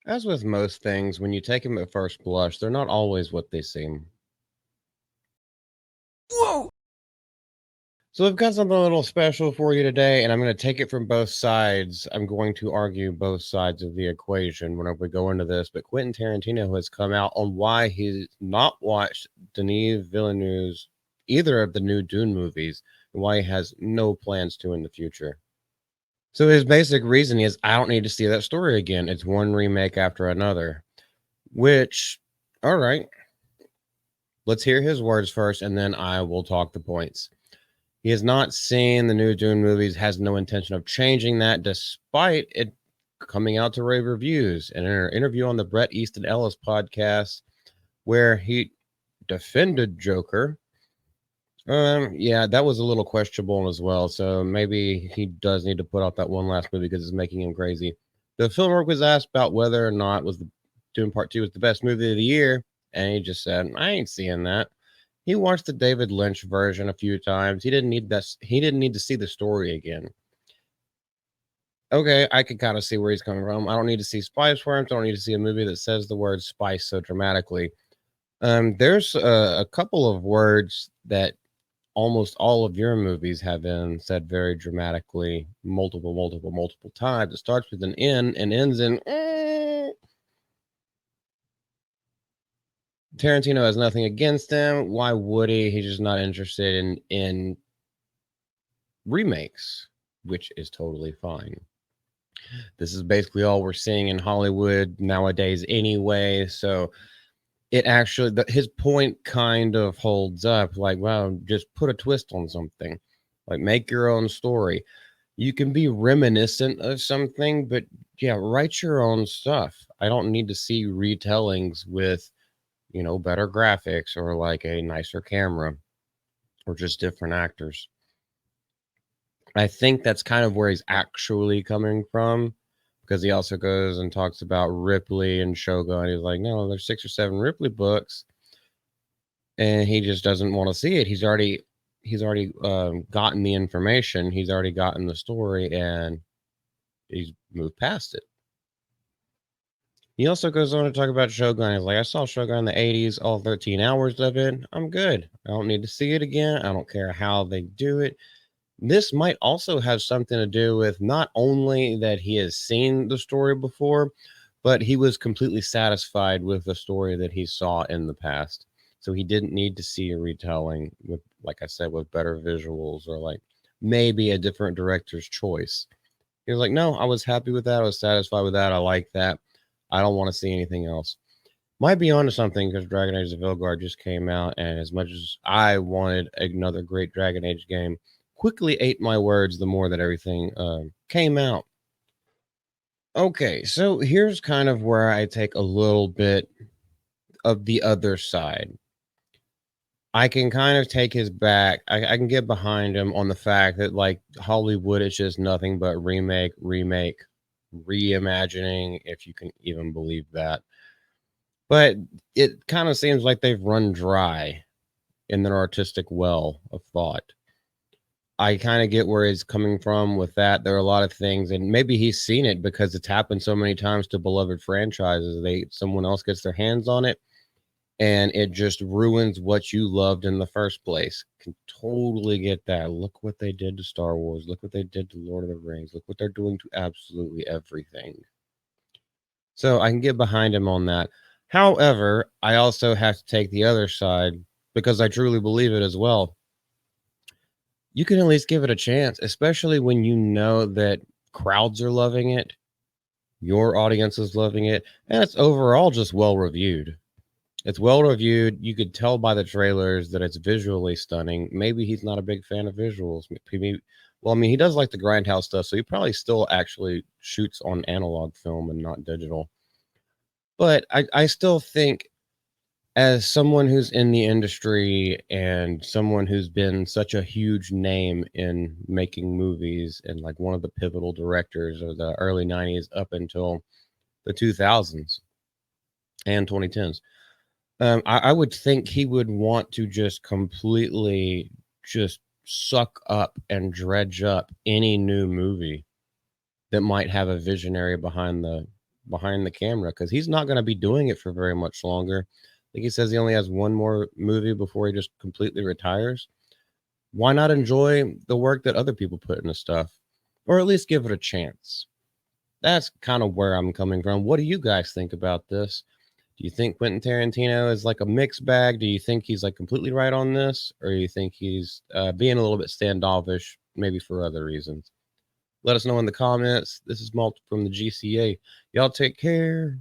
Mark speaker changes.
Speaker 1: As with most things, when you take them at first blush, they're not always what they seem.
Speaker 2: Whoa!
Speaker 1: So I've got something a little special for you today, and I'm going to take it from both sides. I'm going to argue both sides of the equation whenever we go into this. But Quentin Tarantino has come out on why he's not watched Denis Villeneuve's either of the new Dune movies, and why he has no plans to in the future. So his basic reason is I don't need to see that story again. It's one remake after another. Which, all right, let's hear his words first, and then I will talk the points. He has not seen the new Dune movies, has no intention of changing that, despite it coming out to rave reviews. In an interview on the Bret Easton Ellis podcast, where he defended Joker, yeah, that was a little questionable as well. So maybe he does need to put out that one last movie because it's making him crazy. The filmmaker was asked about whether or not was the Dune Part Two was the best movie of the year, and he just said, "I ain't seeing that." He watched the David Lynch version a few times. He didn't need this. He didn't need to see the story again. Okay, I can kind of see where he's coming from. I don't need to see spice worms. I don't need to see a movie that says the word spice so dramatically. There's a couple of words that almost all of your movies have been said very dramatically, multiple times. It starts with an N and ends in. Tarantino has nothing against him. Why would he? He's just not interested in remakes, which is totally fine. This is basically all we're seeing in Hollywood nowadays, anyway. So it actually, his point kind of holds up. Like, wow, just put a twist on something, like make your own story. You can be reminiscent of something, but yeah, write your own stuff. I don't need to see retellings with, better graphics or like a nicer camera or just different actors. I think that's kind of where he's actually coming from because he also goes and talks about Ripley and Shogun. He's like, no, there's 6 or 7 Ripley books, and he just doesn't want to see it. He's already gotten the information. He's already gotten the story, and he's moved past it. He also goes on to talk about Shogun. He's like, I saw Shogun in the 80s, all 13 hours of it. I'm good. I don't need to see it again. I don't care how they do it. This might also have something to do with not only that he has seen the story before, but he was completely satisfied with the story that he saw in the past. So he didn't need to see a retelling with, like I said, with better visuals or like maybe a different director's choice. He was like, no, I was happy with that. I was satisfied with that. I like that. I don't want to see anything else. Might be onto something because Dragon Age of Vilgard just came out, and as much as I wanted another great Dragon Age game, quickly ate my words the more that everything came out. Okay, so here's kind of where I take a little bit of the other side. I can kind of take his back. I can get behind him on the fact that like Hollywood is just nothing but remake, reimagining, if you can even believe that. But it kind of seems like they've run dry in their artistic well of thought. I kind of get where he's coming from with that. There are a lot of things, and maybe he's seen it because it's happened so many times to beloved franchises. Someone else gets their hands on it, and it just ruins what you loved in the first place. Can totally get that. Look what they did to Star Wars. Look what they did to Lord of the Rings. Look what they're doing to absolutely everything. So I can get behind him on that. However, I also have to take the other side because I truly believe it as well. You can at least give it a chance, especially when you know that crowds are loving it, your audience is loving it, and it's overall just well reviewed. It's well reviewed. You could tell by the trailers that it's visually stunning. Maybe he's not a big fan of visuals. Maybe, well, I mean, he does like the grindhouse stuff, so he probably still actually shoots on analog film and not digital. But I still think as someone who's in the industry and someone who's been such a huge name in making movies and like one of the pivotal directors of the early 90s up until the 2000s and 2010s, I would think he would want to just completely just suck up and dredge up any new movie that might have a visionary behind behind the camera because he's not going to be doing it for very much longer. I think he says he only has one more movie before he just completely retires. Why not enjoy the work that other people put into stuff, or at least give it a chance? That's kind of where I'm coming from. What do you guys think about this? Do you think Quentin Tarantino is like a mixed bag? Do you think he's like completely right on this, or do you think he's being a little bit standoffish, maybe for other reasons? Let us know in the comments. This is Malt from the GCA. Y'all take care.